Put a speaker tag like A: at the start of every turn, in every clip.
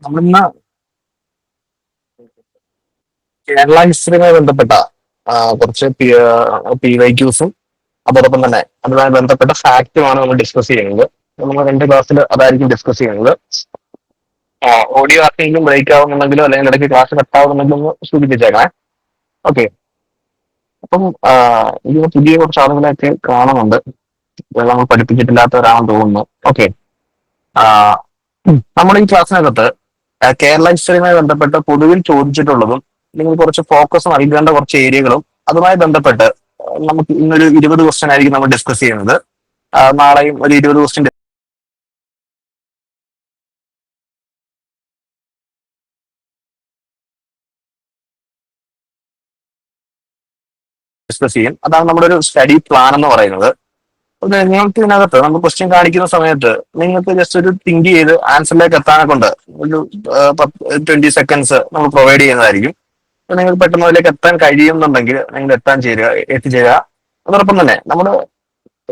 A: നമ്മളിന്ന് കേരള ഹിസ്റ്ററിയുമായി ബന്ധപ്പെട്ട കുറച്ച് പി വൈ ക്യൂസും അതോടൊപ്പം തന്നെ അതുമായി ബന്ധപ്പെട്ട ഫാക്റ്റുമാണ് നമ്മൾ ഡിസ്കസ് ചെയ്യുന്നത്. നമ്മൾ രണ്ട് ക്ലാസ്സിൽ അതായിരിക്കും ഡിസ്കസ് ചെയ്യുന്നത്. ഓഡിയോ ആർക്കെങ്കിലും ബ്രേക്ക് ആവുന്നുണ്ടെങ്കിലോ അല്ലെങ്കിൽ ഇടയ്ക്ക് ക്ലാസ് കട്ടാവുന്നുണ്ടെങ്കിലും ഒന്ന് സൂചിപ്പിച്ചേക്കണേ. ഓക്കെ. അപ്പം ഇതിന് പുതിയ കുറച്ച് ആളുകളെയൊക്കെ കാണുന്നുണ്ട്. ഇത് നമ്മൾ പഠിപ്പിച്ചിട്ടില്ലാത്തവരാണെന്ന് തോന്നുന്നു. ഓക്കെ. നമ്മൾ ഈ ക്ലാസ്സിനകത്ത് കേരള ഹിസ്റ്ററിയുമായി ബന്ധപ്പെട്ട് പൊതുവിൽ ചോദിച്ചിട്ടുള്ളതും നിങ്ങൾ കുറച്ച് ഫോക്കസ് നൽകേണ്ട കുറച്ച് ഏരിയകളും അതുമായി ബന്ധപ്പെട്ട് നമുക്ക് ഇന്നൊരു 20 ക്വസ്റ്റ്യൻ ആയിരിക്കും നമ്മൾ ഡിസ്കസ് ചെയ്യുന്നത്. നാളെയും ഒരു 20 ക്വസ്റ്റ്യൻ ഡിസ്കസ് ചെയ്യും. അതാണ് നമ്മുടെ ഒരു സ്റ്റഡി പ്ലാൻ എന്ന് പറയുന്നത്. അത് നിങ്ങൾക്ക് ഇതിനകത്ത് നമ്മൾ ക്വസ്റ്റ്യൻ കാണിക്കുന്ന സമയത്ത് നിങ്ങൾക്ക് ജസ്റ്റ് ഒരു തിങ്ക് ചെയ്ത് ആൻസറിലേക്ക് എത്താനെ കൊണ്ട് ഒരു 20 സെക്കൻഡ്സ് നമ്മൾ പ്രൊവൈഡ് ചെയ്യുന്നതായിരിക്കും. അപ്പൊ നിങ്ങൾക്ക് പെട്ടെന്ന് അതിലേക്ക് എത്താൻ കഴിയുന്നുണ്ടെങ്കിൽ നിങ്ങൾ എത്തിച്ചേരുക. അതോടൊപ്പം തന്നെ നമ്മൾ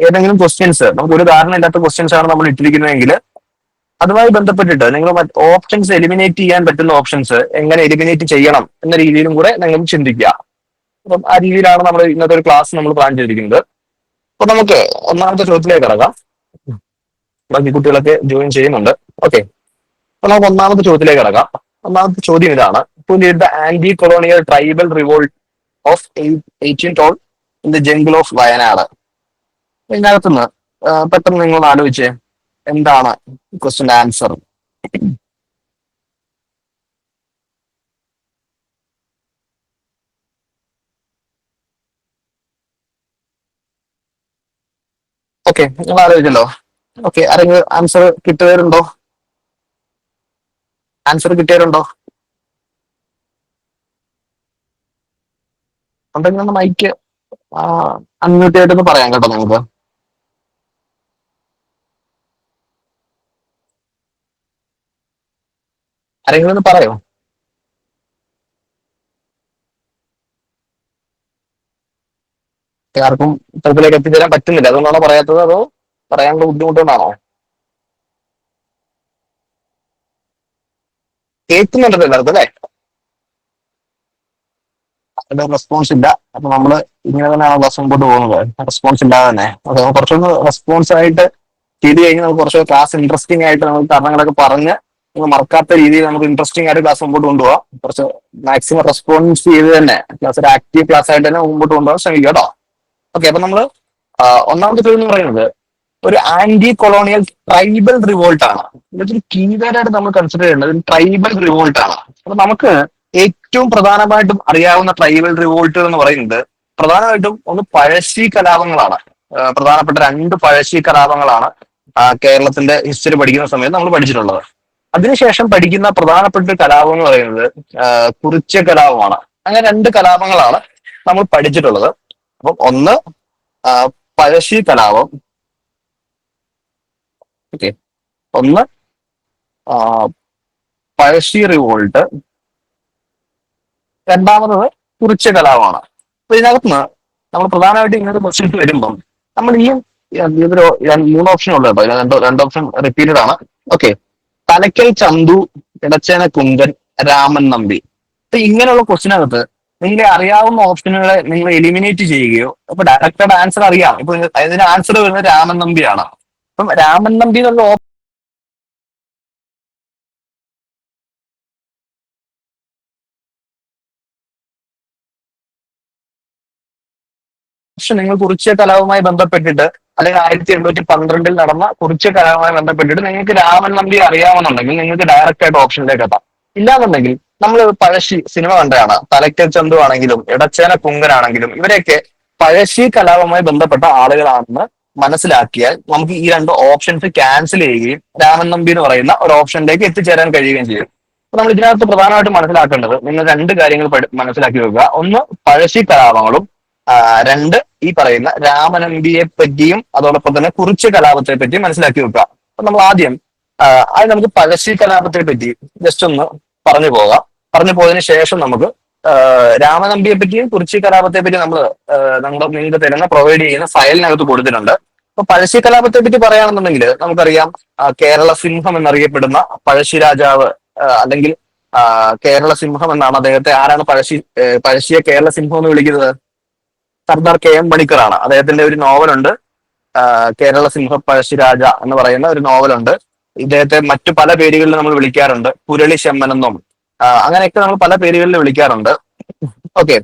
A: ഏതെങ്കിലും ക്വസ്റ്റ്യൻസ് നമുക്ക് ഒരു ധാരണ ഇല്ലാത്ത ക്വസ്റ്റ്യൻസ് ആണ് നമ്മൾ ഇട്ടിരിക്കുന്നതെങ്കിൽ അതുമായി ബന്ധപ്പെട്ടിട്ട് നിങ്ങൾ ഓപ്ഷൻസ് എലിമിനേറ്റ് ചെയ്യാൻ പറ്റുന്ന ഓപ്ഷൻസ് എങ്ങനെ എലിമിനേറ്റ് ചെയ്യണം എന്ന രീതിയിലും കൂടെ നിങ്ങൾ ചിന്തിക്കുക. അപ്പം ആ രീതിയിലാണ് നമ്മൾ ഇന്നത്തെ ഒരു ക്ലാസ് നമ്മൾ പ്ലാൻ ചെയ്തിരിക്കുന്നത്. അപ്പൊ നമുക്ക് ഒന്നാമത്തെ ചോദ്യത്തിലേക്ക് കിടക്കാം. ബാക്കി കുട്ടികളൊക്കെ ജോയിൻ ചെയ്യുന്നുണ്ട്. ഓക്കെ. അപ്പൊ നമുക്ക് ഒന്നാമത്തെ ചോദ്യത്തിലേക്ക് കിടക്കാം. ഒന്നാമത്തെ ചോദ്യം ഇതാണ്: Who led the anti-colonial tribal revolt of 1812 in the jungle of Wayanad? ഇതിനകത്തുനിന്ന് പെട്ടെന്ന് നിങ്ങൾ ആലോചിച്ചേ, എന്താണ് ക്വസ്റ്റ്യൻ ആൻസർ? ഓക്കെ, നിങ്ങൾ ആലോചിച്ചല്ലോ. ഓക്കെ, ആരെങ്കിലും ആൻസർ കിട്ടിയവരുണ്ടോ? ആൻസർ കിട്ടിയവരുണ്ടോ? ഉണ്ടെങ്കിൽ ഒന്ന് മൈക്ക് അൺമ്യൂട്ട് ചെയ്തിട്ടൊന്ന് പറയാം കേട്ടോ. നിങ്ങൾക്ക് ആരെങ്കിലും ഒന്ന് പറയോ? ആർക്കും ഉത്തരത്തിലേക്ക് എത്തിച്ചേരാൻ പറ്റുന്നില്ല, അതുകൊണ്ടാണോ പറയാത്തത്, അതോ പറയാനുള്ള ബുദ്ധിമുട്ടുകൊണ്ടാണോ? കേൾക്കുന്നുണ്ടല്ലോ എല്ലാവർക്കും അല്ലേ? അതിന്റെ റെസ്പോൺസ് ഇല്ല. അപ്പൊ നമ്മള് ഇങ്ങനെ തന്നെയാണ് ക്ലാസ് മുമ്പോട്ട് പോകുന്നത്, റെസ്പോൺസ് ഇല്ലാതെ തന്നെ. ഓക്കെ, കുറച്ചൊന്ന് റെസ്പോൺസ് ആയിട്ട് ചെയ്ത് കഴിഞ്ഞാൽ നമുക്ക് കുറച്ച് ക്ലാസ് ഇൻട്രസ്റ്റിംഗ് ആയിട്ട് നമുക്ക് കാരണങ്ങളൊക്കെ പറഞ്ഞ് നമ്മൾ മറക്കാത്ത രീതിയിൽ നമുക്ക് ഇൻട്രസ്റ്റിംഗ് ആയിട്ട് ക്ലാസ് മുമ്പോട്ട് കൊണ്ടുപോകാം. കുറച്ച് മാക്സിമം റെസ്പോൺസ് ചെയ്ത് തന്നെ ക്ലാസ് ഒരു ആക്റ്റീവ് ക്ലാസ് ആയിട്ട് തന്നെ മുമ്പോട്ട് കൊണ്ടുപോകാൻ ശ്രമിക്കുക കേട്ടോ. ഓക്കെ. അപ്പൊ നമ്മള് ഒന്നാമത്തെ ചോദ്യം എന്ന് പറയുന്നത് ഒരു ആന്റി കൊളോണിയൽ ട്രൈബൽ റിവോൾട്ട് ആണ്. ഇതൊരു കീവേഡായിട്ട് നമ്മൾ കൺസിഡർ ചെയ്യേണ്ടത് ഒരു ട്രൈബൽ റിവോൾട്ട് ആണ്. അപ്പൊ നമുക്ക് ഏറ്റവും പ്രധാനമായിട്ടും അറിയാവുന്ന ട്രൈബൽ റിവോൾട്ടുകൾ എന്ന് പറയുന്നത് പ്രധാനമായിട്ടും ഒന്ന് പഴശ്ശി കലാപങ്ങളാണ്. പ്രധാനപ്പെട്ട രണ്ട് പഴശ്ശി കലാപങ്ങളാണ് കേരളത്തിന്റെ ഹിസ്റ്ററി പഠിക്കുന്ന സമയത്ത് നമ്മൾ പഠിച്ചിട്ടുള്ളത്. അതിനുശേഷം പഠിക്കുന്ന പ്രധാനപ്പെട്ട ഒരു കലാപം എന്ന് പറയുന്നത് കുറിച്യ കലാപമാണ്. അങ്ങനെ രണ്ട് കലാപങ്ങളാണ് നമ്മൾ പഠിച്ചിട്ടുള്ളത്. അപ്പം ഒന്ന് പഴശ്ശി കലാപം. ഓക്കെ. ഒന്ന് പഴശ്ശി റിവോൾട്ട്, രണ്ടാമത് കുറിച്യ കലാപമാണ്. അപ്പൊ ഇതിനകത്തുനിന്ന് നമ്മൾ പ്രധാനമായിട്ട് ഇങ്ങനത്തെ ക്വസ്റ്റ്യൻസ് വരുമ്പം നമ്മൾ ഇതൊരു മൂന്ന് ഓപ്ഷൻ ഉള്ളു കേട്ടോ. രണ്ട് ഓപ്ഷൻ റിപ്പീറ്റഡ് ആണ്. ഓക്കെ. തലക്കൽ ചന്തു, ഇടച്ചേന കുഞ്ചൻ, രാമൻ നമ്പി. അപ്പൊ ഇങ്ങനെയുള്ള ക്വസ്റ്റിനകത്ത് നിങ്ങൾ അറിയാവുന്ന ഓപ്ഷനുകളെ നിങ്ങൾ എലിമിനേറ്റ് ചെയ്യുകയോ, അപ്പൊ ഡയറക്റ്റഡ് ആൻസർ അറിയാം. ഇപ്പൊ ഇതിന് ആൻസർ വരുന്നത് രാമൻ നമ്പിയാണ്. അപ്പം രാമൻ നമ്പി എന്നുള്ള ഓപ്ഷൻ നിങ്ങൾ കുറിച്യ കലാപവുമായി ബന്ധപ്പെട്ടിട്ട് അല്ലെങ്കിൽ 1812 നടന്ന കുറിച്യ കലാപവുമായി ബന്ധപ്പെട്ടിട്ട് നിങ്ങൾക്ക് രാമൻ നമ്പി അറിയാമെന്നുണ്ടെങ്കിൽ നിങ്ങൾക്ക് ഡയറക്റ്റ് ആയിട്ട് ഓപ്ഷനിലേക്ക് എത്താം. ഇല്ലാന്നുണ്ടെങ്കിൽ നമ്മൾ പഴശ്ശി സിനിമ കണ്ടതാണ്. തലക്കൽ ചന്തു ആണെങ്കിലും ഇടച്ചേന കുങ്കനാണെങ്കിലും ഇവരെയൊക്കെ പഴശ്ശി കലാപവുമായി ബന്ധപ്പെട്ട ആളുകളാണെന്ന് മനസ്സിലാക്കിയാൽ നമുക്ക് ഈ രണ്ട് ഓപ്ഷൻസ് ക്യാൻസൽ ചെയ്യുകയും രാമൻ നമ്പി എന്ന് പറയുന്ന ഒരു ഓപ്ഷനിലേക്ക് എത്തിച്ചേരാൻ കഴിയുകയും ചെയ്യും. അപ്പൊ നമ്മൾ ഇതിനകത്ത് പ്രധാനമായിട്ടും മനസ്സിലാക്കേണ്ടത് നിങ്ങൾ രണ്ട് കാര്യങ്ങൾ മനസ്സിലാക്കി വെക്കുക. ഒന്ന് പഴശ്ശി കലാപങ്ങളും, രണ്ട് ഈ പറയുന്ന രാമനമ്പിയെ പറ്റിയും അതോടൊപ്പം തന്നെ കുറിച്യ കലാപത്തെ പറ്റിയും മനസ്സിലാക്കി വെക്കുക. അപ്പൊ നമ്മൾ ആദ്യം അത് നമുക്ക് പഴശ്ശി കലാപത്തെ പറ്റി ജസ്റ്റ് ഒന്ന് പറഞ്ഞു പോകാം. പറഞ്ഞു പോയതിനു ശേഷം നമുക്ക് രാമനമ്പിയെ പറ്റിയും കുറിച്യ കലാപത്തെ പറ്റി നിങ്ങൾക്ക് തരുന്ന പ്രൊവൈഡ് ചെയ്യുന്ന ഫയലിനകത്ത് കൊടുത്തിട്ടുണ്ട്. അപ്പൊ പഴശ്ശി കലാപത്തെ പറ്റി പറയുകയാണെന്നുണ്ടെങ്കിൽ നമുക്കറിയാം കേരള സിംഹം എന്നറിയപ്പെടുന്ന പഴശ്ശി രാജാവ് അല്ലെങ്കിൽ കേരള സിംഹം എന്നാണ് അദ്ദേഹത്തെ ആരാണ് പഴശ്ശിയെ കേരള സിംഹം എന്ന് വിളിക്കുന്നത്? സർദാർ കെ എം പണിക്കറാണ്. അദ്ദേഹത്തിന്റെ ഒരു നോവലുണ്ട്, കേരള സിംഹ പഴശ്ശിരാജ എന്ന് പറയുന്ന ഒരു നോവലുണ്ട്. ഇദ്ദേഹത്തെ മറ്റു പല പേരുകളിൽ നമ്മൾ വിളിക്കാറുണ്ട്, പുരളി ശമ്മനെന്നും അങ്ങനെയൊക്കെ നമ്മൾ പല പേരുകളിൽ വിളിക്കാറുണ്ട്. ഓക്കെ,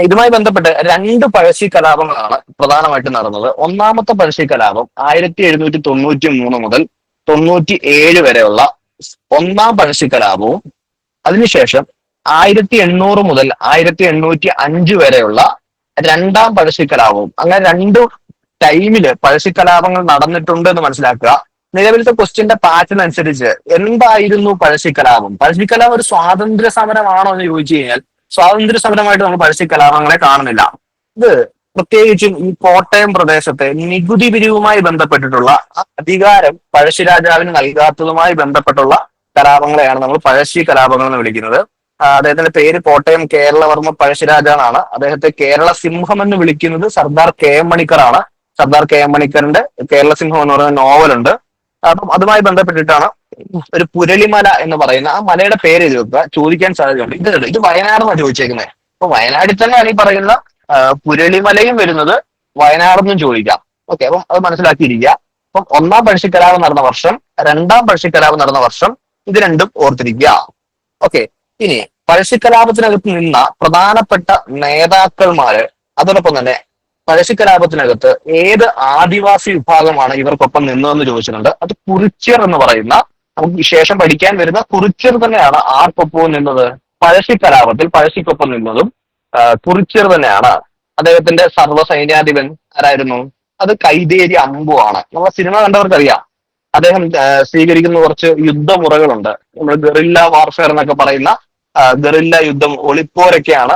A: ഇതുമായി ബന്ധപ്പെട്ട് രണ്ട് പഴശ്ശി കലാപങ്ങളാണ് പ്രധാനമായിട്ടും നടന്നത്. ഒന്നാമത്തെ പഴശ്ശി കലാപം 1793 മുതൽ 97 വരെയുള്ള ഒന്നാം പഴശ്ശി കലാപവും, അതിനുശേഷം 1800 മുതൽ 1805 വരെയുള്ള രണ്ടാം പഴശ്ശി കലാപവും. അങ്ങനെ രണ്ട് ടൈമില് പഴശ്ശി കലാപങ്ങൾ നടന്നിട്ടുണ്ട് എന്ന് മനസ്സിലാക്കുക. നിലവിലത്തെ ക്വസ്റ്റ്യന്റെ പാറ്റേൺ അനുസരിച്ച് എന്തായിരുന്നു പഴശ്ശി കലാപം? പഴശ്ശി കലാപം ഒരു സ്വാതന്ത്ര്യ സമരമാണോ എന്ന് ചോദിച്ചു കഴിഞ്ഞാൽ സ്വാതന്ത്ര്യ സമരമായിട്ട് നമ്മൾ പഴശ്ശി കലാപങ്ങളെ കാണുന്നില്ല. ഇത് പ്രത്യേകിച്ചും ഈ കോട്ടയം പ്രദേശത്തെ നികുതി പിരിവുമായി ബന്ധപ്പെട്ടിട്ടുള്ള അധികാരം പഴശ്ശിരാജാവിന് നൽകാത്തതുമായി ബന്ധപ്പെട്ടുള്ള കലാപങ്ങളെയാണ് നമ്മൾ പഴശ്ശി കലാപങ്ങൾ എന്ന് വിളിക്കുന്നത്. അദ്ദേഹത്തിന്റെ പേര് കോട്ടയം കേരളവർമ്മ പഴശ്ശിരാജ എന്നാണ്. അദ്ദേഹത്തെ കേരള സിംഹം എന്ന് വിളിക്കുന്നത് സർദാർ കെ എം മണിക്കറാണ്. സർദാർ കെ എം മണിക്കറിന്റെ കേരള സിംഹം എന്ന് പറയുന്ന നോവലുണ്ട്. അപ്പം അതുമായി ബന്ധപ്പെട്ടിട്ടാണ് ഒരു പുരളിമല എന്ന് പറയുന്ന ആ മലയുടെ പേര് എഴുതി വെക്കുക, ചോദിക്കാൻ സാധ്യതയുണ്ട്. ഇത് വയനാടെന്നാണ് ചോദിച്ചേക്കുന്നത്. അപ്പൊ വയനാട്ടിൽ തന്നെയാണ് ഈ പറയുന്ന പുരളിമലയും വരുന്നത്, വയനാടെന്നും ചോദിക്കാം. ഓക്കെ, അപ്പം അത് മനസ്സിലാക്കിയിരിക്കുക. അപ്പം ഒന്നാം പഴശ്ശിക്കലാപം നടന്ന വർഷം, രണ്ടാം പഴശ്ശിക്കലാപം നടന്ന വർഷം, ഇത് രണ്ടും ഓർത്തിരിക്കുക. ഓക്കെ, ഇനി പഴശ്ശിക്കലാപത്തിനകത്ത് നിന്ന പ്രധാനപ്പെട്ട നേതാക്കന്മാര്, അതോടൊപ്പം തന്നെ പഴശ്ശിക്കലാപത്തിനകത്ത് ഏത് ആദിവാസി വിഭാഗമാണ് ഇവർക്കൊപ്പം നിന്നതെന്ന് ചോദിച്ചിട്ടുണ്ട്. അത് കുറിച്യർ എന്ന് പറയുന്ന, നമുക്ക് ശേഷം പഠിക്കാൻ വരുന്ന കുറിച്യർ തന്നെയാണ് ആർക്കൊപ്പവും നിന്നത്. പഴശ്ശിക്കലാപത്തിൽ പഴശ്ശിക്കൊപ്പം നിന്നതും കുറിച്യർ തന്നെയാണ്. അദ്ദേഹത്തിന്റെ സർവ്വസൈന്യാധിപൻ ആരായിരുന്നു? അത് കൈതേരി അമ്പു ആണ്. നമ്മളെ സിനിമ കണ്ടവർക്കറിയാം. അദ്ദേഹം സ്വീകരിക്കുന്ന കുറച്ച് യുദ്ധമുറകളുണ്ട്. നമ്മൾ ഗറില്ല വാർഫെയർ എന്നൊക്കെ പറയുന്ന ഗറില്ല യുദ്ധം, ഒളിപ്പോരൊക്കെയാണ്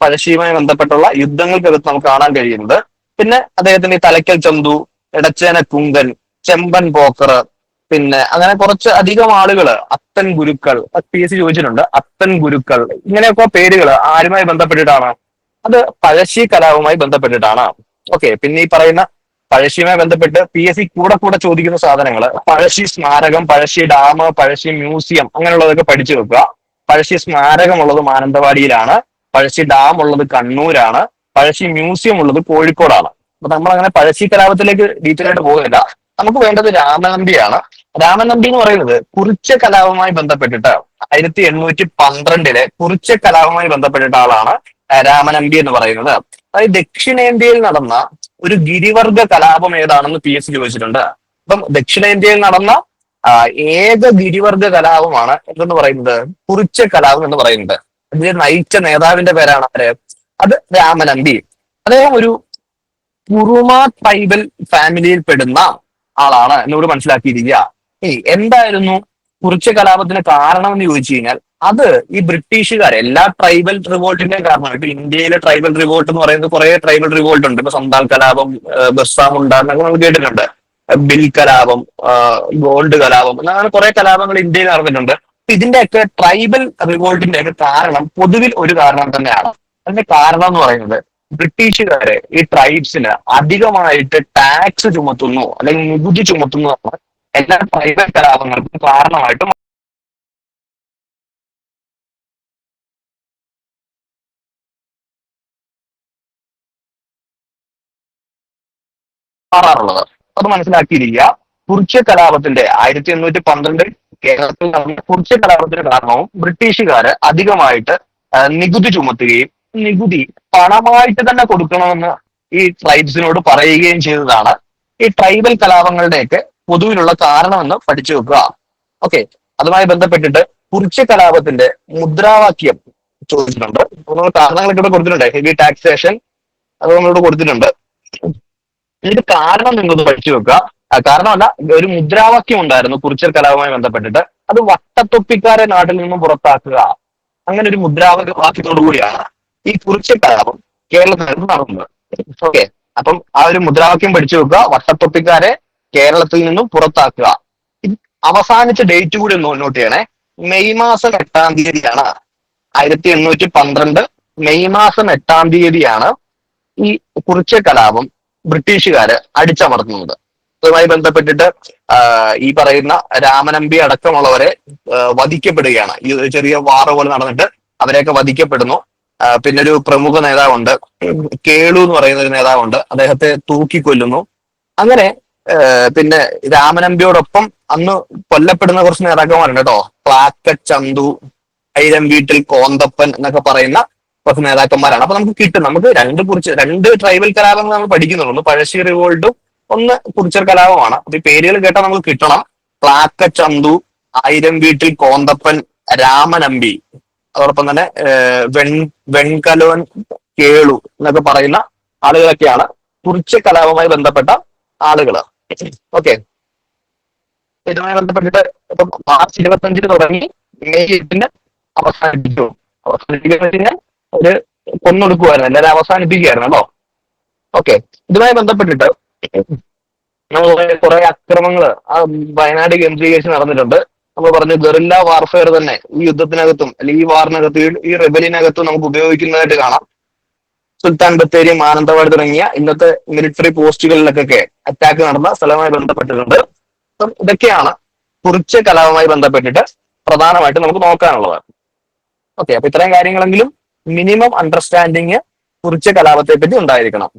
A: പഴശ്ശിയുമായി ബന്ധപ്പെട്ടുള്ള യുദ്ധങ്ങൾക്കകത്ത് നമുക്ക് കാണാൻ കഴിയുന്നത്. പിന്നെ അദ്ദേഹത്തിന്റെ ഈ തലയ്ക്കൽ ചന്തു, എടച്ചേന കുങ്കൻ, ചെമ്പൻ പോക്കർ, പിന്നെ അങ്ങനെ കുറച്ച് അധികം ആളുകള്, അത്തൻ ഗുരുക്കൾ, PSC ചോദിച്ചിട്ടുണ്ട്, അത്തൻ ഗുരുക്കൾ, ഇങ്ങനെയൊക്കെ പേരുകൾ ആരുമായി ബന്ധപ്പെട്ടിട്ടാണ്? അത് പഴശ്ശി കലാപവുമായി ബന്ധപ്പെട്ടിട്ടാണ്. ഓക്കെ, പിന്നെ ഈ പറയുന്ന പഴശ്ശിയുമായി ബന്ധപ്പെട്ട് PSC കൂടെ ചോദിക്കുന്ന സാധനങ്ങൾ, പഴശ്ശി സ്മാരകം, പഴശ്ശി ഡാം, പഴശ്ശി മ്യൂസിയം, അങ്ങനെയുള്ളതൊക്കെ പഠിച്ചു വെക്കുക. പഴശ്ശി സ്മാരകം ഉള്ളത് മാനന്തവാടിയിലാണ്, പഴശ്ശി ഡാം ഉള്ളത് കണ്ണൂരാണ്, പഴശ്ശി മ്യൂസിയം ഉള്ളത് കോഴിക്കോടാണ്. അപ്പൊ നമ്മൾ അങ്ങനെ പഴശ്ശി കലാപത്തിലേക്ക് ഡീറ്റെയിൽ ആയിട്ട് പോകുന്നില്ല. നമുക്ക് വേണ്ടത് രാമനമ്പിയാണ്. രാമനമ്പി എന്ന് പറയുന്നത് കുറിച്യ കലാപവുമായി ബന്ധപ്പെട്ടിട്ട് 1812 കുറിച്യ കലാപവുമായി ബന്ധപ്പെട്ടിട്ട ആളാണ് രാമനമ്പി എന്ന് പറയുന്നത്. അതായത് ദക്ഷിണേന്ത്യയിൽ നടന്ന ഒരു ഗിരിവർഗ കലാപം ഏതാണെന്ന് PSC ചോദിച്ചിട്ടുണ്ട്. അപ്പം ദക്ഷിണേന്ത്യയിൽ നടന്ന ഏക ഗിരിവർഗ കലാപമാണ് എന്തെന്ന് പറയുന്നത്? കുറിച്യ കലാപം എന്ന് പറയുന്നത്. അതിൽ നയിച്ച നേതാവിന്റെ പേരാണ് ആര്? അത് രാമനമ്പി. അദ്ദേഹം ഒരു കുറുമ ട്രൈബൽ ഫാമിലിയിൽ പെടുന്ന ആളാണ് എന്നോട് മനസ്സിലാക്കിയിരിക്കുക. ഇനി എന്തായിരുന്നു കുറിച്യ കലാപത്തിന് കാരണം എന്ന് ചോദിച്ചു കഴിഞ്ഞാൽ അത് ഈ ബ്രിട്ടീഷുകാർ, എല്ലാ ട്രൈബൽ റിവോൾട്ടിന്റെയും കാരണമാണ്. ഇപ്പൊ ഇന്ത്യയിലെ ട്രൈബൽ റിവോൾട്ട് എന്ന് പറയുന്നത് കുറെ ട്രൈബൽ റിവോൾട്ട് ഉണ്ട്. ഇപ്പൊ സന്താൽ കലാപം, ബിർസാ മുണ്ട എന്നൊക്കെ നമ്മൾ കേട്ടിട്ടുണ്ട്. ബിൽ കലാപം, ഗോൾഡ് കലാപം, അങ്ങനെ കുറെ കലാപങ്ങൾ ഇന്ത്യയിൽ നടന്നിട്ടുണ്ട്. ഇതിന്റെയൊക്കെ ട്രൈബൽ റിവോൾട്ടിന്റെ ഒക്കെ കാരണം പൊതുവിൽ ഒരു കാരണം തന്നെയാണ്. അതിന്റെ കാരണം എന്ന് പറയുന്നത് ബ്രിട്ടീഷുകാര് ഈ ട്രൈബ്സിന് അധികമായിട്ട് ടാക്സ് ചുമത്തുന്നു അല്ലെങ്കിൽ നികുതി ചുമത്തുന്നു എന്നാണ് എല്ലാ ട്രൈബൽ കലാപങ്ങൾക്കും കാരണമായിട്ട് മാറാറുള്ളത്. അത് മനസ്സിലാക്കിയിരിക്കുക. കുറിച്യ കലാപത്തിന്റെ 1812 കേരളത്തിൽ നടന്ന കുറിച്യ കലാപത്തിന്റെ കാരണവും ബ്രിട്ടീഷുകാര് അധികമായിട്ട് നികുതി ചുമത്തുകയും നികുതി പണമായിട്ട് തന്നെ കൊടുക്കണമെന്ന് ഈ ട്രൈബ്സിനോട് പറയുകയും ചെയ്തതാണ് ഈ ട്രൈബൽ കലാപങ്ങളുടെയൊക്കെ പൊതുവിലുള്ള കാരണമെന്ന് പഠിച്ചു വെക്കുക. ഓക്കെ, അതുമായി ബന്ധപ്പെട്ടിട്ട് കുറിച്യ കലാപത്തിന്റെ മുദ്രാവാക്യം ചോദിച്ചിട്ടുണ്ട്. നമ്മൾ കാരണങ്ങളൊക്കെ ഇവിടെ കൊടുത്തിട്ടുണ്ട്. ഹെവി ടാക്സേഷൻ, അത് നമ്മളിവിടെ കൊടുത്തിട്ടുണ്ട്. ഇതിന്റെ കാരണം നിങ്ങളൊന്ന് പഠിച്ചു വെക്കുക. കാരണമല്ല, ഒരു മുദ്രാവാക്യം ഉണ്ടായിരുന്നു കുറിച്യർ കലാപവുമായി ബന്ധപ്പെട്ടിട്ട്. അത് വട്ടത്തൊപ്പിക്കാരെ നാട്ടിൽ നിന്നും പുറത്താക്കുക, അങ്ങനെ ഒരു മുദ്രാവാക്യത്തോടു കൂടിയാണ് ഈ കുറിച്യർ കലാപം കേരളത്തിൽ നടന്നത്. ഓക്കെ, അപ്പം ആ ഒരു മുദ്രാവാക്യം പഠിച്ചു വെക്കുക, വട്ടത്തൊപ്പിക്കാരെ കേരളത്തിൽ നിന്നും പുറത്താക്കുക. അവസാനിച്ച ഡേറ്റ് കൂടി ഒന്ന് നോട്ട് ചെയ്യണേ. മെയ് മാസം 8-ാം തീയതിയാണ് 1812 മെയ് മാസം 8-ാം തീയതിയാണ് ഈ കുറിച്യ കലാപം ബ്രിട്ടീഷുകാര് അടിച്ചമർത്തുന്നത്. അതുമായി ബന്ധപ്പെട്ടിട്ട് ഈ പറയുന്ന രാമനമ്പി അടക്കമുള്ളവരെ വധിക്കപ്പെടുകയാണ്. ഈ ഒരു ചെറിയ വാറ പോലെ നടന്നിട്ട് അവരെയൊക്കെ വധിക്കപ്പെടുന്നു. പിന്നെ ഒരു പ്രമുഖ നേതാവുണ്ട്, കേളു എന്ന് പറയുന്ന ഒരു നേതാവുണ്ട്, അദ്ദേഹത്തെ തൂക്കിക്കൊല്ലുന്നു. അങ്ങനെ പിന്നെ രാമനമ്പിയോടൊപ്പം അന്ന് കൊല്ലപ്പെടുന്ന കുറച്ച് നേതാക്കന്മാരുണ്ട് കേട്ടോ. പ്ലാക്കച്ചന്തു, ആയിരം വീട്ടിൽ കോന്തപ്പൻ എന്നൊക്കെ പറയുന്ന കുറച്ച് നേതാക്കന്മാരാണ്. അപ്പൊ നമുക്ക് കിട്ടും, നമുക്ക് രണ്ട് ട്രൈബൽ കലാപങ്ങൾ നമ്മൾ പഠിക്കുന്നുള്ളൂ. ഒന്ന് പഴശ്ശി റിവോൾട്ടും ഒന്ന് കുറിച്യർ കലാപമാണ്. അപ്പൊ ഈ പേരുകൾ കേട്ടാൽ നമുക്ക് കിട്ടണം. പ്ലാക്കച്ചന്തു, ആയിരം വീട്ടിൽ കോന്തപ്പൻ, രാമനമ്പി, അതോടൊപ്പം തന്നെ വെൺകലോൻ, കേളു എന്നൊക്കെ പറയുന്ന ആളുകളൊക്കെയാണ് കുറിച്യ കലാപവുമായി ബന്ധപ്പെട്ട ആളുകൾ. ഓക്കെ, ഇതുമായി ബന്ധപ്പെട്ടിട്ട് ഇപ്പൊ മാർച്ച് 25 തുടങ്ങി മെയ് 8 അവസാനിപ്പിച്ചു. അവസാനിപ്പിക്കുന്ന ഒരു കൊന്നൊടുക്കുമായിരുന്നു, എല്ലാവരും അവസാനിപ്പിക്കുകയായിരുന്നല്ലോ. ഓക്കെ, ഇതുമായി ബന്ധപ്പെട്ടിട്ട് കുറെ അക്രമങ്ങൾ വയനാട് കേന്ദ്രീകരിച്ച് നടന്നിട്ടുണ്ട്. നമ്മൾ പറഞ്ഞു ഗറില്ല വാർഫെയർ തന്നെ ഈ യുദ്ധത്തിനകത്തും അല്ലെങ്കിൽ ഈ വാറിനകത്തും ഈ റെബലിനകത്തും നമുക്ക് ഉപയോഗിക്കുന്നതായിട്ട് കാണാം. സുൽത്താൻ ബത്തേരി, മാനന്തവാടി തുടങ്ങിയ ഇന്നത്തെ മിലിറ്ററി പോസ്റ്റുകളിലൊക്കെ അറ്റാക്ക് നടന്ന സ്ഥലവുമായി ബന്ധപ്പെട്ടിട്ടുണ്ട്. അപ്പം ഇതൊക്കെയാണ് കുറിച്യ കലാപവുമായി ബന്ധപ്പെട്ടിട്ട് പ്രധാനമായിട്ട് നമുക്ക് നോക്കാനുള്ളത്. ഓക്കെ, അപ്പൊ ഇത്രയും കാര്യങ്ങളെങ്കിലും മിനിമം അണ്ടർസ്റ്റാൻഡിങ് കുറിച്യ കലാപത്തെ പറ്റി ഉണ്ടായിരിക്കണം.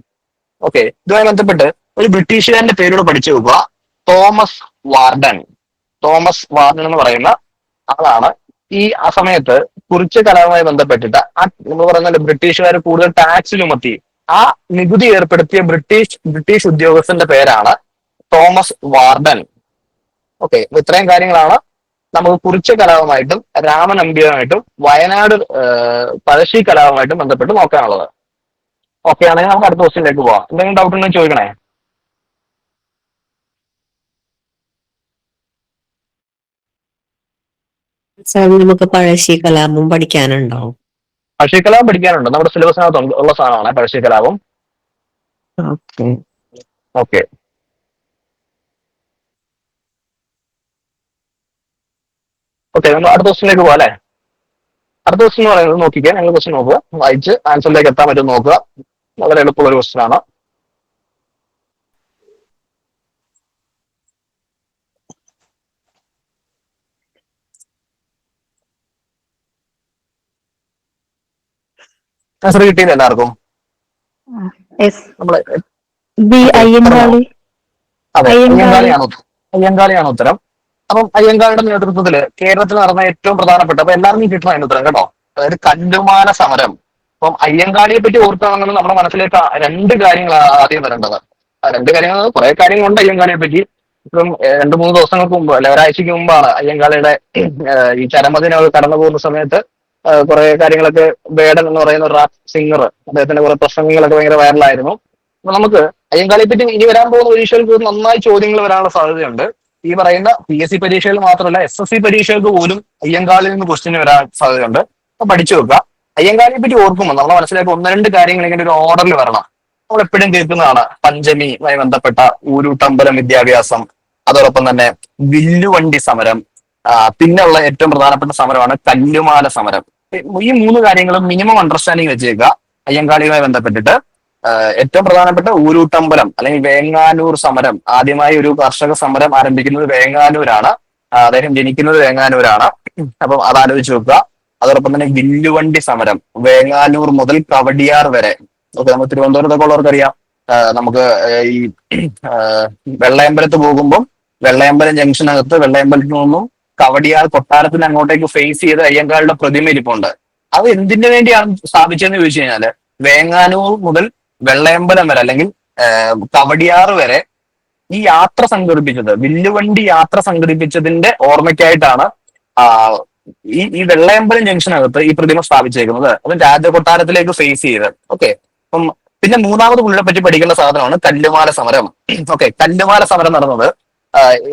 A: ഓക്കെ, ഇതുമായി ബന്ധപ്പെട്ട് ഒരു ബ്രിട്ടീഷുകാരന്റെ പേരോട് പഠിച്ചു നോക്കുക. Thomas warden. തോമസ് വാർഡൻ എന്ന് പറയുന്ന ആളാണ് ആ സമയത്ത് കുറിച്യ കലാപവുമായി ബന്ധപ്പെട്ടിട്ട് നമ്മൾ പറയുന്നത് ബ്രിട്ടീഷുകാർ കൂടുതൽ ടാക്സ് ചുമത്തി ആ നികുതി ഏർപ്പെടുത്തിയ ബ്രിട്ടീഷ് ഉദ്യോഗസ്ഥന്റെ പേരാണ് തോമസ് വാർഡൻ. ഓക്കെ, ഇത്രയും കാര്യങ്ങളാണ് നമുക്ക് കുറിച്യ കലാപമായിട്ടും രാമനമ്പിയുമായിട്ടും വയനാട് പഴശ്ശി കലാപമായിട്ടും ബന്ധപ്പെട്ട് നോക്കാനുള്ളത്. ഓക്കെ ആണെങ്കിൽ നമുക്ക് അടുത്ത ക്വസ്റ്റ്യനിലേക്ക് പോവാം. എന്തെങ്കിലും ഡൗട്ട് ഉണ്ടെങ്കിൽ ചോദിക്കണേ.
B: സാർ, നമുക്ക് പഴശ്ശി കലാപം പഠിക്കാനുണ്ടോ?
A: പഴശ്ശി കലാപം പഠിക്കാനുണ്ട്, നമ്മുടെ സിലബസിനകത്ത് ഉള്ള സാധനമാണ് പഴശ്ശി കലാപം.
B: ഓക്കെ.
A: ഓക്കെ, ഓക്കെ, നമ്മൾ അടുത്ത ക്വസ്റ്റിനിലേക്ക് പോവാം അല്ലെ. അടുത്ത ക്വസ്റ്റൻ എന്ന് പറയുന്നത് നോക്കിക്കുക, ഞങ്ങൾ ക്വസ്റ്റൻ നോക്കുക, വായിച്ച് ആൻസറിലേക്ക് എത്താൻ പറ്റും നോക്കുക. വളരെ എളുപ്പമുള്ള ഒരു ക്വസ്റ്റൻ ആണ്. ആൻസർ കിട്ടിയില്ല എല്ലാവർക്കും? നമ്മള് അതെ, അയ്യങ്കാളിയാണ് ഉത്തരം. അപ്പം അയ്യങ്കാളിയുടെ നേതൃത്വത്തിൽ കേരളത്തിൽ നടന്ന ഏറ്റവും പ്രധാനപ്പെട്ട, അപ്പൊ എല്ലാവർക്കും കിട്ടണം അതിന് ഉത്തരം കേട്ടോ, അതായത് കല്ലുമാല സമരം. അപ്പം അയ്യങ്കാളിയെ പറ്റി ഓർക്കുകയാണെങ്കിൽ നമ്മുടെ മനസ്സിലേക്ക് രണ്ട് കാര്യങ്ങൾ ആദ്യം വരേണ്ടത്. ആ രണ്ട് കാര്യങ്ങൾ, കുറെ കാര്യങ്ങളുണ്ട് അയ്യങ്കാളിയെ പറ്റി. ഇപ്പം 2-3 ദിവസങ്ങൾക്ക് മുമ്പ് അല്ലെ ഒരാഴ്ചക്ക് മുമ്പാണ് അയ്യങ്കാളിയുടെ ഈ ചരമദിനം കടന്നു പോകുന്ന സമയത്ത് കുറെ കാര്യങ്ങളൊക്കെ വേടൻ എന്ന് പറയുന്ന ഒരു റാപ്പ് സിംഗർ, അദ്ദേഹത്തിന്റെ കുറെ പ്രസംഗങ്ങളൊക്കെ ഭയങ്കര വൈറലായിരുന്നു. അപ്പൊ നമുക്ക് അയ്യങ്കാളിയെ പറ്റി ഇനി വരാൻ പോകുന്ന പരീക്ഷകൾക്ക് നന്നായി ചോദ്യങ്ങൾ വരാനുള്ള സാധ്യതയുണ്ട്. ഈ പറയുന്ന PSC പരീക്ഷകൾ മാത്രമല്ല SSC പരീക്ഷകൾക്ക് പോലും അയ്യങ്കാളിൽ നിന്ന് ക്വസ്റ്റ്യൻ വരാൻ സാധ്യതയുണ്ട്. അപ്പൊ പഠിച്ചു വെക്കുക. അയ്യങ്കാളിയെ പറ്റി ഓർക്കുമ്പോൾ നമ്മുടെ മനസ്സിലേക്ക് 1-2 കാര്യങ്ങൾ ഇങ്ങനെ ഒരു ഓർഡറിൽ വരണം. നമ്മൾ എപ്പോഴും കേൾക്കുന്നതാണ് പഞ്ചമിയുമായി ബന്ധപ്പെട്ട ഊരൂട്ടമ്പലം വിദ്യാഭ്യാസം, അതോടൊപ്പം തന്നെ വില്ലുവണ്ടി സമരം, പിന്നെയുള്ള ഏറ്റവും പ്രധാനപ്പെട്ട സമരമാണ് കല്ലുമാല സമരം. ഈ 3 കാര്യങ്ങളും മിനിമം അണ്ടർസ്റ്റാൻഡിങ് വെച്ചേക്കുക അയ്യങ്കാളിയുമായി ബന്ധപ്പെട്ടിട്ട്. ഏറ്റവും പ്രധാനപ്പെട്ട ഊരൂട്ടമ്പലം അല്ലെങ്കിൽ വേങ്ങാനൂർ സമരം, ആദ്യമായി ഒരു കർഷക സമരം ആരംഭിക്കുന്നത് വേങ്ങാനൂരാണ്. അദ്ദേഹം ജനിക്കുന്നത് വേങ്ങാനൂരാണ്. അപ്പം അത് ആലോചിച്ച് വെക്കുക. അതോടൊപ്പം തന്നെ വില്ലുവണ്ടി സമരം വേങ്ങാനൂർ മുതൽ കവടിയാർ വരെ. ഓക്കെ, നമുക്ക് തിരുവനന്തപുരത്തൊക്കെ ഉള്ളവർക്കറിയാം. നമുക്ക് ഈ വെള്ളയമ്പലത്ത് പോകുമ്പോൾ വെള്ളയമ്പലം ജംഗ്ഷനകത്ത് വെള്ളയമ്പലത്തിൽ നിന്നും കവടിയാർ കൊട്ടാരത്തിന് അങ്ങോട്ടേക്ക് ഫേസ് ചെയ്ത് അയ്യങ്കാളുടെ പ്രതിമ ഇരിപ്പുണ്ട്. അത് എന്തിനു വേണ്ടിയാണ് സ്ഥാപിച്ചതെന്ന് ചോദിച്ചു കഴിഞ്ഞാല് വേങ്ങാനൂർ മുതൽ വെള്ളയമ്പലം വരെ അല്ലെങ്കിൽ കവടിയാർ വരെ ഈ യാത്ര സംഘടിപ്പിച്ചത്, വില്ലുവണ്ടി യാത്ര സംഘടിപ്പിച്ചതിന്റെ ഓർമ്മയ്ക്കായിട്ടാണ് ഈ വെള്ളയമ്പലം ജംഗ്ഷനകത്ത് ഈ പ്രതിമ സ്ഥാപിച്ചേക്കുന്നത്. അതും രാജകൊട്ടാരത്തിലേക്ക് ഫേസ് ചെയ്ത്. ഓക്കെ, അപ്പം പിന്നെ 3ാമത് പുള്ളിയെ പറ്റി പഠിക്കേണ്ട സാധനമാണ് കല്ലുമാല സമരം. ഓക്കെ, കല്ലുമാല സമരം നടന്നത്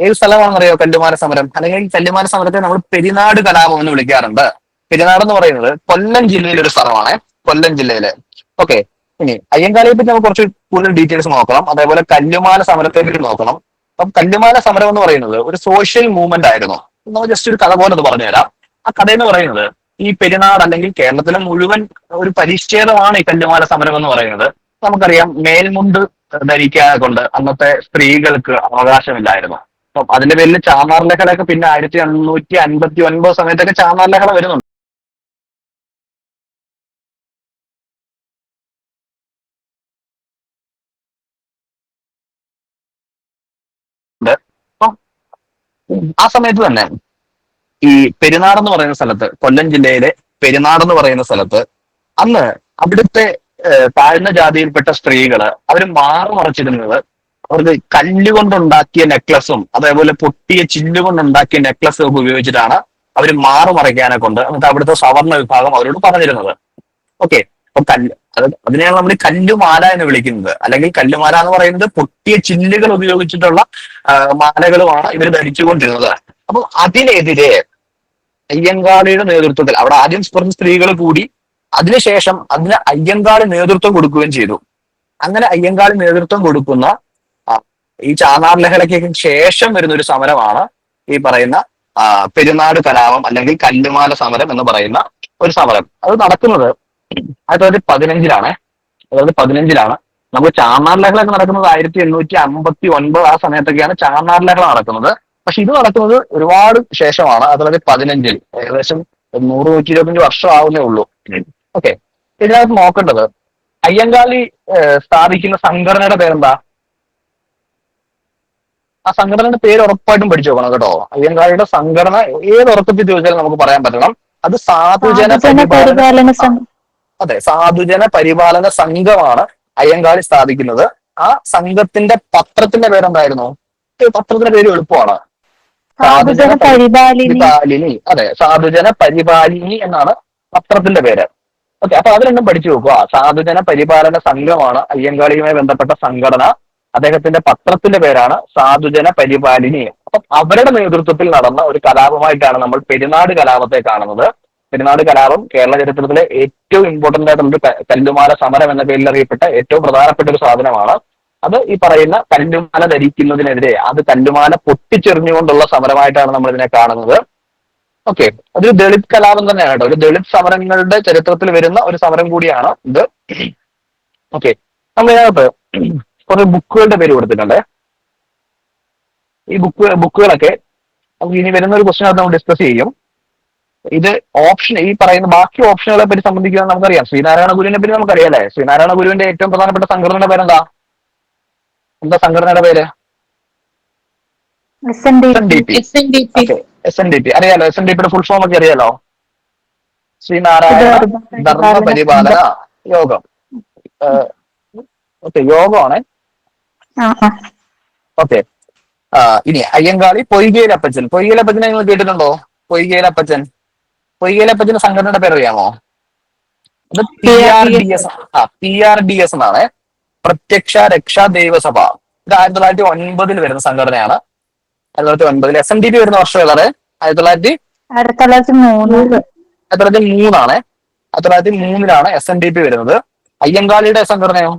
A: ഏത് സ്ഥലമാണെന്നറിയോ കല്ലുമാല സമരം? അല്ലെങ്കിൽ കല്ലുമാല സമരത്തെ നമ്മൾ പെരിനാട് കലാപം എന്ന് വിളിക്കാറുണ്ട്. പെരിനാട് എന്ന് പറയുന്നത് കൊല്ലം ജില്ലയിലെ ഒരു സ്ഥലമാണ്, കൊല്ലം ജില്ലയിലെ. ഓക്കെ, ഇനി അയ്യങ്കാളിയെ പറ്റി നമുക്ക് കുറച്ച് കൂടുതൽ ഡീറ്റെയിൽസ് നോക്കണം. അതേപോലെ കല്ലുമാല സമരത്തെ പറ്റി നോക്കണം. അപ്പം കല്ലുമാല സമരം എന്ന് പറയുന്നത് ഒരു സോഷ്യൽ മൂവ്മെന്റ് ആയിരുന്നു. നമ്മൾ ജസ്റ്റ് ഒരു കഥ പോലെ ഒന്ന് പറഞ്ഞുതരാം. ആ കഥ എന്ന് പറയുന്നത് ഈ പെരിനാട് അല്ലെങ്കിൽ കേരളത്തിലെ മുഴുവൻ ഒരു പരിച്ഛേദമാണ് ഈ കല്ലുമാല സമരം എന്ന് പറയുന്നത്. നമുക്കറിയാം മേൽമുണ്ട് ധരിക്കാനെ കൊണ്ട് അന്നത്തെ സ്ത്രീകൾക്ക് അവകാശമില്ലായിരുന്നു. അപ്പം അതിന്റെ പേരിൽ ചാന്നാർ ലഹളയൊക്കെ പിന്നെ 1859 സമയത്തൊക്കെ ചാന്നാർ ലഹള വരുന്നുണ്ട്. അപ്പം ആ സമയത്ത് തന്നെ ഈ പെരുന്നാട് എന്ന് പറയുന്ന സ്ഥലത്ത്, കൊല്ലം ജില്ലയിലെ പെരുന്നാട് എന്ന് പറയുന്ന സ്ഥലത്ത് അന്ന് അവിടുത്തെ താഴ്ന്ന ജാതിയിൽപ്പെട്ട സ്ത്രീകള് അവര് മാറു മറച്ചിരുന്നത് അവർക്ക് കല്ലുകൊണ്ടുണ്ടാക്കിയ നെക്ലസും അതേപോലെ പൊട്ടിയ ചില്ലുകൊണ്ടുണ്ടാക്കിയ നെക്ലസും ഒക്കെ ഉപയോഗിച്ചിട്ടാണ് അവർ മാറു മറയ്ക്കാനെ കൊണ്ട് എന്നിട്ട് അവിടുത്തെ സവർണ്ണ വിഭാഗം അവരോട് പറഞ്ഞിരുന്നത്. ഓക്കെ. അപ്പൊ അതിനെയാണ് നമ്മൾ കല്ലുമാല എന്ന് വിളിക്കുന്നത്. അല്ലെങ്കിൽ കല്ലുമാല എന്ന് പറയുന്നത് പൊട്ടിയ ചില്ലുകൾ ഉപയോഗിച്ചിട്ടുള്ള മാലകളുമാണ് ഇവർ ധരിച്ചുകൊണ്ടിരുന്നത്. അപ്പൊ അതിനെതിരെ അയ്യങ്കാളിയുടെ നേതൃത്വത്തിൽ അവിടെ ആദ്യം കുറച്ച് സ്ത്രീകൾ കൂടി, അതിനുശേഷം അതിന് അയ്യങ്കാളി നേതൃത്വം കൊടുക്കുകയും ചെയ്തു. അങ്ങനെ അയ്യങ്കാളി നേതൃത്വം കൊടുക്കുന്ന ഈ ചാന്നാർ ലഹളയ്ക്ക് ശേഷം വരുന്ന ഒരു സമരമാണ് ഈ പറയുന്ന പെരുന്നാട് കലാപം അല്ലെങ്കിൽ കല്ലുമാല സമരം എന്ന് പറയുന്ന ഒരു സമരം. അത് നടക്കുന്നത് 1915 1915 നമുക്ക് ചാന്നാർ ലഹളയൊക്കെ നടക്കുന്നത് 1859 ആ സമയത്തൊക്കെയാണ് ചാന്നാർ ലഹള നടക്കുന്നത്. പക്ഷെ ഇത് നടക്കുന്നത് ഒരുപാട് ശേഷമാണ്, 1915. ഏകദേശം 100-125 വർഷം ആവുന്നേ ഉള്ളൂ. ഓക്കെ. ഇതിനകത്ത് നോക്കേണ്ടത് അയ്യങ്കാളി സ്ഥാപിക്കുന്ന സംഘടനയുടെ പേരെന്താ? ആ സംഘടനയുടെ പേര് ഉറപ്പായിട്ടും പഠിച്ചു നോക്കണം കേട്ടോ. അയ്യങ്കാളിയുടെ സംഘടന ഏത് ഉറക്കത്തിൽ ചോദിച്ചാലും നമുക്ക് പറയാൻ പറ്റണം. അത് സാധുജന പരിപാലന. അതെ, സാധുജന പരിപാലന സംഘമാണ് അയ്യങ്കാളി സ്ഥാപിക്കുന്നത്. ആ സംഘത്തിന്റെ പത്രത്തിന്റെ പേരെന്തായിരുന്നു? പത്രത്തിന്റെ പേര് എളുപ്പമാണ്, സാധുജന പരിപാലിനി. അതെ, സാധുജന പരിപാലിനി എന്നാണ് പത്രത്തിന്റെ പേര്. ഓക്കെ. അപ്പൊ അത് രണ്ടും പഠിച്ചു നോക്കുക. സാധുജന പരിപാലന സംഘമാണ് അയ്യങ്കാളിയുമായി ബന്ധപ്പെട്ട സംഘടന. അദ്ദേഹത്തിന്റെ പത്രത്തിന്റെ പേരാണ് സാധുജന പരിപാലിനി. അപ്പം അവരുടെ നേതൃത്വത്തിൽ നടന്ന ഒരു കലാപമായിട്ടാണ് നമ്മൾ പെരുന്നാട് കലാപത്തെ കാണുന്നത്. പെരുന്നാട് കലാപം കേരള ചരിത്രത്തിലെ ഏറ്റവും ഇമ്പോർട്ടന്റ് ആയിട്ടുള്ള കല്ലുമാല സമരം എന്ന പേരിൽ അറിയപ്പെട്ട ഏറ്റവും പ്രധാനപ്പെട്ട ഒരു സാധനമാണ്. അത് ഈ പറയുന്ന കല്ലുമാല ധരിക്കുന്നതിനെതിരെ, അത് കല്ലുമാല പൊട്ടിച്ചെറിഞ്ഞുകൊണ്ടുള്ള സമരമായിട്ടാണ് നമ്മൾ ഇതിനെ കാണുന്നത്. ഓക്കെ. അതൊരു ദളിത് കലാപം തന്നെയാണ് കേട്ടോ. ഒരു ദളിത് സമരങ്ങളുടെ ചരിത്രത്തിൽ വരുന്ന ഒരു സമരം കൂടിയാണ് ഇത്. ഓക്കെ. നമ്മൾ ഇതിനകത്ത് കുറെ ബുക്കുകളുടെ പേര് കൊടുത്തിട്ടുണ്ട്. ഈ ബുക്കുകളൊക്കെ നമുക്ക് ഇനി വരുന്ന ഒരു ക്വസ്റ്റ്യൻ നമ്മൾ ഡിസ്കസ് ചെയ്യും. ഇത് ഓപ്ഷൻ, ഈ പറയുന്ന ബാക്കി ഓപ്ഷനുകളെ പറ്റി സംബന്ധിക്കുക നമുക്കറിയാം. ശ്രീനാരായണ ഗുരുവിനെ പറ്റി നമുക്കറിയാം അല്ലേ? ശ്രീനാരായണ ഗുരുവിന്റെ ഏറ്റവും പ്രധാനപ്പെട്ട സംഘടനയുടെ പേരെന്താ? എന്താ സംഘടനയുടെ പേര്? SNDP. അറിയാലോ, SNDPയുടെ ഫുൾ ഫോം ഒക്കെ അറിയാലോ. ശ്രീനാരായണ ധർമ്മ പരിപാലന യോഗം. ഓക്കെ, യോഗമാണ്. ഓക്കെ. ഇനി അയ്യങ്കാളി പൊയ്കയിലപ്പച്ചൻ. പൊയ്കയിലപ്പച്ചനെ നിങ്ങൾ കേട്ടിട്ടുണ്ടോ? പൊയ്കയിലപ്പച്ചൻ. പൊയ്കയിലപ്പച്ചന്റെ സംഘടനയുടെ പേരറിയാമോ? അത് PRDS എന്നാണ്, പ്രത്യക്ഷ രക്ഷാ ദൈവസഭ. ഇത് 1909 വരുന്ന സംഘടനയാണ്. 1909. SNDP വരുന്ന വർഷം ഏതാണ്? 1903. 1903 SNDP വരുന്നത്. അയ്യങ്കാളിയുടെ സംഘടനയോ?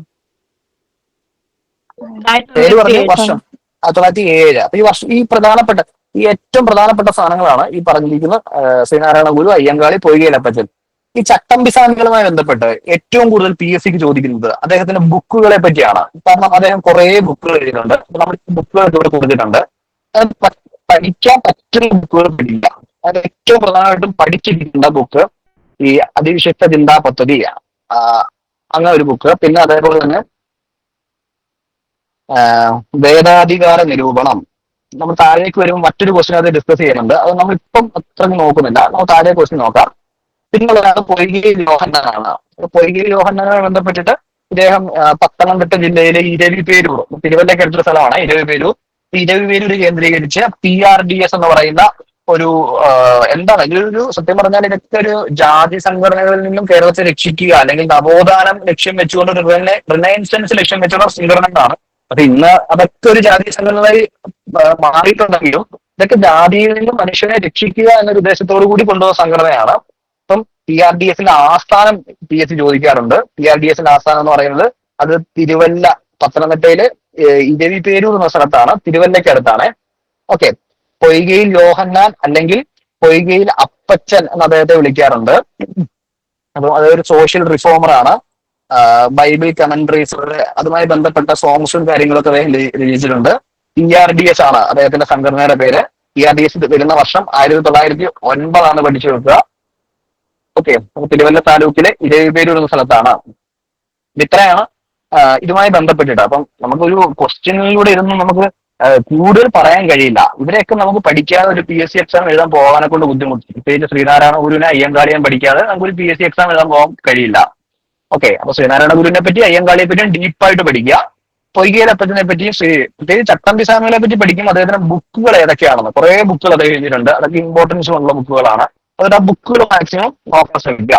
A: പേര് പറഞ്ഞ വർഷം 1907. അപ്പൊ ഈ വർഷം ഈ ഏറ്റവും പ്രധാനപ്പെട്ട സാധനങ്ങളാണ് ഈ പറഞ്ഞിരിക്കുന്ന ശ്രീനാരായണ ഗുരു, അയ്യങ്കാളി, പൊയ്കയിലപ്പച്ചൻ. ഈ ചട്ടമ്പിസാമികളുമായി ബന്ധപ്പെട്ട് ഏറ്റവും കൂടുതൽ PSCക്ക് ചോദിക്കുന്നത് അദ്ദേഹത്തിന്റെ ബുക്കുകളെ പറ്റിയാണ്. കാരണം അദ്ദേഹം കുറെ ബുക്കുകൾ എഴുതിയിട്ടുണ്ട്. നമ്മൾ ബുക്കുകൾ ഇവിടെ കൊടുത്തിട്ടുണ്ട്. പഠിക്കാൻ പറ്റുന്ന ബുക്കുകൾ പിടില്ല. അത് ഏറ്റവും പ്രധാനമായിട്ടും പഠിച്ചിരിക്കേണ്ട ബുക്ക് ഈ അതിവിശിഷ്ട ചിന്താ പദ്ധതി, അങ്ങനെ ഒരു ബുക്ക്. പിന്നെ അതേപോലെ തന്നെ വേദാധികാര നിരൂപണം. നമ്മൾ താഴേക്ക് വരുമ്പോൾ മറ്റൊരു ക്വസ്റ്റ്യൻ അത് ഡിസ്കസ് ചെയ്യുന്നുണ്ട്. അത് നമ്മൾ ഇപ്പം അത്രയ്ക്ക് നോക്കുന്നില്ല. നമ്മൾ താഴെ ക്വസ്റ്റ്യൻ നോക്കാം. പിന്നുള്ളതാണ് പൊയ്കയിൽ യോഹന്നാനാണ്. പൊയ്കയിൽ യോഹന്നാനുമായി ബന്ധപ്പെട്ടിട്ട് ഇദ്ദേഹം പത്തനംതിട്ട ജില്ലയിലെ ഇരവിപേരൂർ, തിരുവല്ലയ്ക്ക് അടുത്തൊരു സ്ഥലമാണ് ഇരവിപേരൂർ. ഇരവിപേരൂർ കേന്ദ്രീകരിച്ച് PRDS എന്ന് പറയുന്ന ഒരു എന്താണ് ഇതൊരു, സത്യം പറഞ്ഞാൽ ഇതൊക്കെ ഒരു ജാതി സംഘടനകളിൽ നിന്നും കേരളത്തെ രക്ഷിക്കുക അല്ലെങ്കിൽ നവോത്ഥാനം ലക്ഷ്യം വെച്ചുകൊണ്ട് ഒരു റിനൈൻസൻസ് ലക്ഷ്യം വെച്ചുള്ള സംഘടനകളാണ്. അപ്പൊ ഇന്ന് അതൊക്കെ ഒരു ജാതി സംഘടനയായി മാറിയിട്ടുണ്ടെങ്കിലും ഇതൊക്കെ ജാതിയിൽ നിന്നും മനുഷ്യനെ രക്ഷിക്കുക എന്നൊരു ഉദ്ദേശത്തോടു കൂടി കൊണ്ടുവന്ന സംഘടനയാണ്. അപ്പം PRDSന്റെ ആസ്ഥാനം PSC ചോദിക്കാറുണ്ട്. PRDSന്റെ ആസ്ഥാനം എന്ന് പറയുന്നത് അത് തിരുവല്ല, പത്തനംതിട്ടയിലെ ഇരവിപേരൂർ എന്ന സ്ഥലത്താണ്, തിരുവല്ലയ്ക്ക് അടുത്താണ്. ഓക്കെ. പൊയ്കയിൽ യോഹന്നാൻ അല്ലെങ്കിൽ പൊയ്കയിൽ അപ്പച്ചൻ എന്ന് അദ്ദേഹത്തെ വിളിക്കാറുണ്ട്. അപ്പം അതൊരു സോഷ്യൽ റിഫോമർ ആണ്. ബൈബിൾ കമന്ററീസ്, അതുമായി ബന്ധപ്പെട്ട സോങ്സും കാര്യങ്ങളൊക്കെ അദ്ദേഹം രചിച്ചിട്ടുണ്ട്. TRDS ആണ് അദ്ദേഹത്തിന്റെ സംഘടനയുടെ പേര്. TRDS വരുന്ന വർഷം 1909 പഠിച്ചു വെക്കുക. ഓക്കെ, തിരുവല്ല താലൂക്കിലെ ഇരവിപേരൂർ എന്ന സ്ഥലത്താണ്. ഇത്രയാണ് ഇതുമായി ബന്ധപ്പെട്ടിട്ട്. അപ്പം നമുക്കൊരു ക്വസ്റ്റ്യനിലൂടെ ഇരുന്ന് നമുക്ക് കൂടുതൽ പറയാൻ കഴിയില്ല. ഇവരെയൊക്കെ നമുക്ക് പഠിക്കാതെ ഒരു PSC എക്സാം എഴുതാൻ പോകാനെ കൊണ്ട് ബുദ്ധിമുട്ട്. പ്രത്യേകിച്ച് ശ്രീനാരായണ ഗുരുവിനെ അയ്യങ്കാളിയും പഠിക്കാതെ നമുക്കൊരു PSC എക്സാം എഴുതാൻ പോകാൻ കഴിയില്ല. ഓക്കെ, അപ്പൊ ശ്രീനാരായണ ഗുരുവിനെ പറ്റി അയ്യങ്കാളിയെ പറ്റിയും ഡീപ്പായിട്ട് പഠിക്കുക. പൊയ്കയിലപ്പച്ചനെ പറ്റിയും പ്രത്യേകിച്ച് ചട്ടമ്പി സാമുവിനെ പറ്റി പഠിക്കും. അദ്ദേഹത്തിന്റെ ബുക്കുകൾ ഏതൊക്കെയാണെന്ന് കുറെ ബുക്കുകൾ അദ്ദേഹം എഴുതിയിട്ടുണ്ട്. അതൊക്കെ ഇമ്പോർട്ടൻസ് ഉള്ള ബുക്കുകളാണ്. അതുകൊണ്ട് ആ ബുക്കുകൾ മാക്സിമം നോക്കാൻ ശ്രമിക്കുക.